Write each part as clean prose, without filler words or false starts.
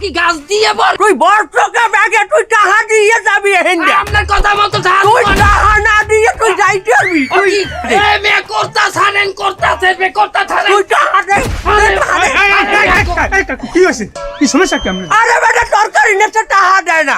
কি গাছ দিয়ে বল তুই বর্ষকে ব্যাগে তুই টাকা দিয়ে যাবি হেন্দা আপনার কথা মতো তুই টাকা না দিয়ে তুই যাইতে পারবি তুই মে করতা ছাড়েন করতা ছেড়ে করতা ছাড়েন তুই টাকা দে কি হয়েছে কি সমস্যা কেমন আরে বেটা তরকারি নেছে টাকা দেয় না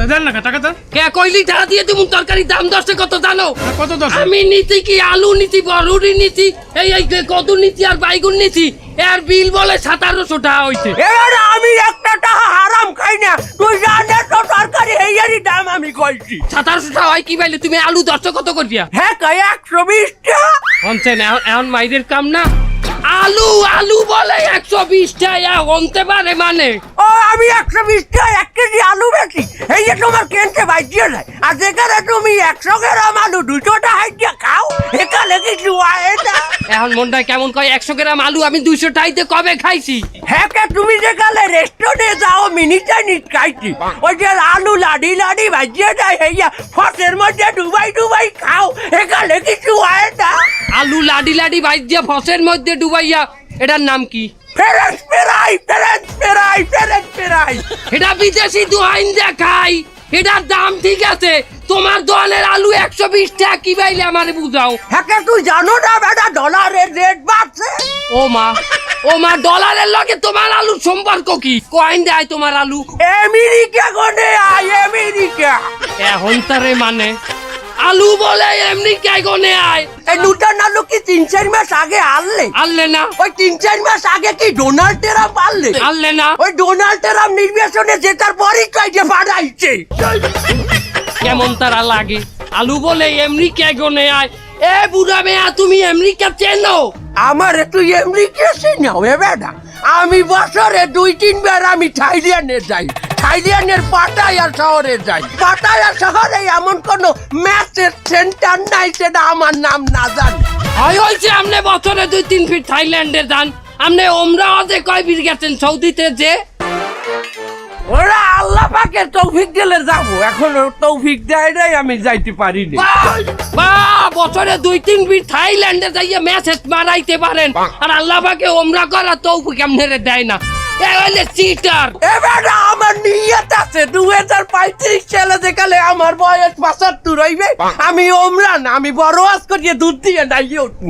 দেন না টাকা দেন কে কইলি টাকা দিয়ে তুমি তরকারি দাম দশে কত জানো কত দশ আমি নীতি কি আলু নীতি বড়ুরি নীতি এই কদু নীতি আর বাইগুন নীতি এর বিল বলে 1700 টাকা হইছে এবার আমি একটা টাকা হারাম খাই না তুই জানে তো তরকারি হেয়ারি দাম আমি কইছি 1700 টাকা হয় কি বাইলে তুমি আলু 10 কত করিয়া হ্যাঁ কয় 120 টাকা হনছেন এখন মাইদের কাম না আলু আলু বলে 120 টাকা হনতে পারে মানে ও আমি 120 টাকা 1 কেজি আলু বেশি এই যে তোমার কেনতে বাইজিয়ে যায় আর যেখানে তুমি 100 গ্রাম আলু 200 টাকা দিয়ে খাও এখানে কিছু হয় না এখন মনটা কেমন কয় 100 গ্রাম আলু আমি 200 টাইতে কবে খাইছি হ্যাঁ কে তুমি যেখানে রেস্টুরেন্টে যাও মিনি চাইনিজ খাইছি ওই যে আলু লাডি লাডি ভাজিয়ে যায় হেয়া ফসের মধ্যে ডুবাই খাও এখানে কিছু হয় না আলু লাডি লাডি বাইর দিয়ে ফসের মধ্যে ডুবাইয়া এটার নাম কি ফেরেন্স পেরাই এটা বিদেশি দোহাইন দেখাই এটার দাম ঠিক আছে তোমার দোকানের আলু 120 টাকা কি বাইলে আমারে বুঝাও হ্যাঁ কে তুই জানো না বেটা ডলারের রেট বাড়ছে ও মা ডলারের লগে তোমার আলুর সম্পর্ক কি কয়েন দেয় তোমার আলু আমেরিকা কোনে আয় আমেরিকা এখন তারে মানে আলু বলে এমনি কে গনে আয় এই নূতন আলু কি 3-4 মাস আগে আনলে না ওই 3-4 মাস আগে কি ডোনাল্ড ট্রাম্প আনলে না ওই ডোনাল্ড ট্রাম্প নির্বাচনে জেতার পরই যে বাড়াইছে কেমন তারা লাগে আলু বলে এমনি কে গনে আয় এ বুড়া মেয়া তুমি আমেরিকা চেনো আমার একটু আমেরিকা চিনাও এ বেটা আমি বছরে 2-3 বার আমি থাইল্যান্ডে যাই থাইল্যান্ডের পাটায়া শহরে যাই পাটায়া শহরে এমন কোন ম্যাচের সেন্টার নাই সেটা আমার নাম না জানি হয় হয়েছে আমনে বছরে 2-3 ফিট থাইল্যান্ডে যান আমনে ওমরাওয়াজে কয় ফিট গেছেন সৌদিতে যে ওরা আল্লাহ পাকের তৌফিক দিলে যাবো এখন তৌফিক দেয় নাই আমি যাইতে পারি না বাহ বছরে 2-3 ফিট থাইল্যান্ডে যাইয়া ম্যাচেস মারাইতে পারেন আর আল্লাহ পাকে ওমরা করা তৌফিক আমনেরে দেয় না এ হইলে চিটার এবার আমার নিয়ত আছে 2035 সালে যেকালে আমার বয়স 75 হইবে আমি ওমরা না আমি বড় আজ করিয়ে দুধ দিয়ে নাইয়ে উঠবো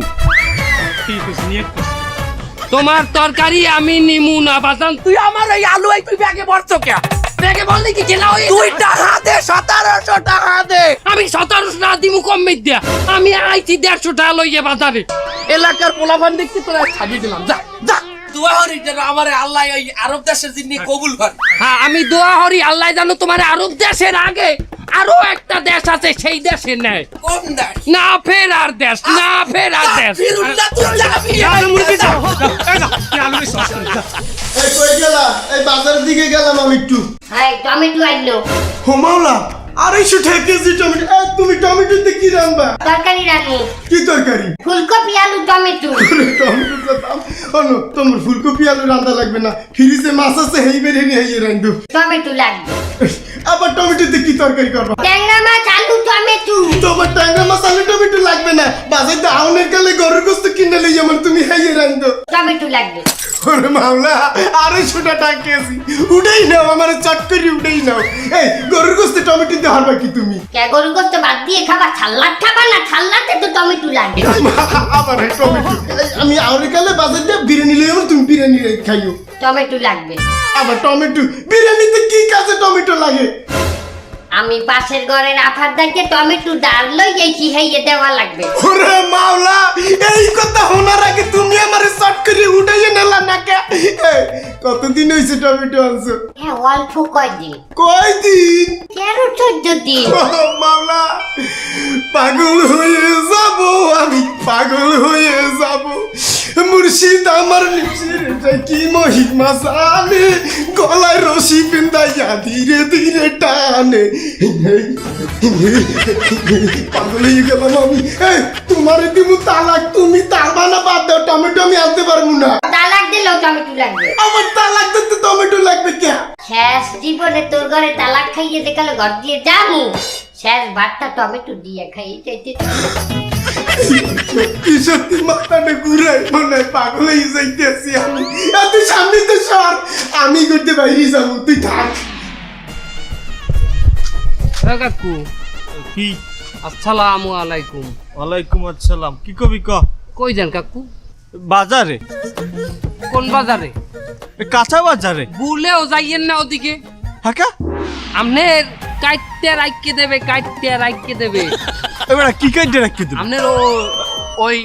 ঠিক আছে নিয়ে তোমার তরকারি আমি নিমু না বাজান তুই আমার এই আলু এই তুই ব্যাগে ভরছো কে দেখে বললি কি কেনা হয়ে তুই টাকা দে 1700 টাকা দে আমি 1700 টাকা দিমু কম দিয়া আমি আইছি 150 টাকা লইয়া বাজারে এলাকার পোলাপান দেখতে তোরা ছাড়িয়ে দিলাম যা যা দোয়া করি যেন আমার আল্লাহ ওই আরব দেশের জিন্নি কবুল করে হ্যাঁ আমি দোয়া করি আল্লাহ জানো তোমার আরব দেশের আগে আরো একটা দেশ আছে সেই দেশে নেয় কোন দেশ না ফেরার দেশ না ফেরার দেশ ফিরুল্লাহ তুই যাবি আলু মুরগি যাও আলু সস এই কই গেলা এই বাজারের দিকে গেলাম আমি একটু হ্যাঁ টমেটো আনলো ও মাওলা 250 টাকা কেজি টমেটো তুমি টমেটোতে কি রান্না তরকারি রাখো কি তরকারি ফুলকপি আলু টমেটো টমেটোর দাম অনু তোমার ফুলকপি আলু রান্না লাগবে না ফ্রিজে মাছ আছে হেই বেরে নিয়ে হেই রান্ধো টমেটো লাগবে আবার টমেটোতে কি তরকারি করবা ট্যাংরা মাছ আলু টমেটো তোমার ট্যাংরা মাছ আলু টমেটো লাগবে না বাজারে আউনের কালে গরুর গোশত কিনে লই যেমন তুমি হেই রান্ধো টমেটো লাগবে ওরে মাওলা 250 টাকা কেজি উঠেই নাও আমার চট করে উঠেই নাও এই গরুর গোশত টমেটো দিয়ে হারবা কি তুমি কে গরু গোস্ত বাদ দিয়ে খাবা ছাল্লাদ খাবা না ছাল্লাতে তো টমেটো লাগবে আবার এই টমেটো আমি আউনের কালে বাজারে দিয়ে বিরিয়ানি লই আমার তুমি বিরিয়ানি খাইও টমেটো লাগবে আবার টমেটো বিরিয়ানিতে কি কাজে টমেটো লাগে আমি পাশের ঘরের আফারদারকে টমেটো ডাল লই এই খাইয়ে দেওয়া লাগবে ওরে মাওলা এই কথা শোনার আগে তুমি আমারে শর্ট করে উঠাইয়ে নেলা না কে কতদিন হইছে টমেটো আনছো হ্যাঁ অল্প কয়দিন কয়দিন 13-14 দিন ও মাওলা পাগল হয়ে যাব আমি পাগল হয়ে যাব মুর্শিদ আমার নিচের কি মহিমা জানে গলায় রশি পিন্দাইয়া ধীরে ধীরে টানে পাগল হয়ে গেলাম আমি তোমারে দিমু তালাক তুমি তালবা না বাদ দাও টমেটো আমি আনতে পারবো না তালাক দিলেও টমেটো লাগবে আমার তালাক দিতে টমেটো লাগবে কে শেষ জীবনে তোর ঘরে তালাক খাইয়ে দেখালে ঘর দিয়ে যামু শেষ ভাতটা টমেটো দিয়ে খাইয়ে চাইতে কি সত্যি মাথাটা ঘুরাই মনে হয় পাগল হয়ে যাইতেছি আমি তুই সামনে তো সর আমি করতে বাইরে যাবো তুই থাক এ কাকু কি আসসালামু আলাইকুম। ওয়ালাইকুম আসসালাম কি কবি ক কই যান কাকু? বাজারে কোন বাজারে? কাঁচা বাজারে ভুলেও যাইয়েন না ওদিকে। হাকা আমনের কাইটতে রাইকে দেবে, কাইটতে রাইকে দেবে। এবার কি কাইটে রাখি তুমি আমনের ওই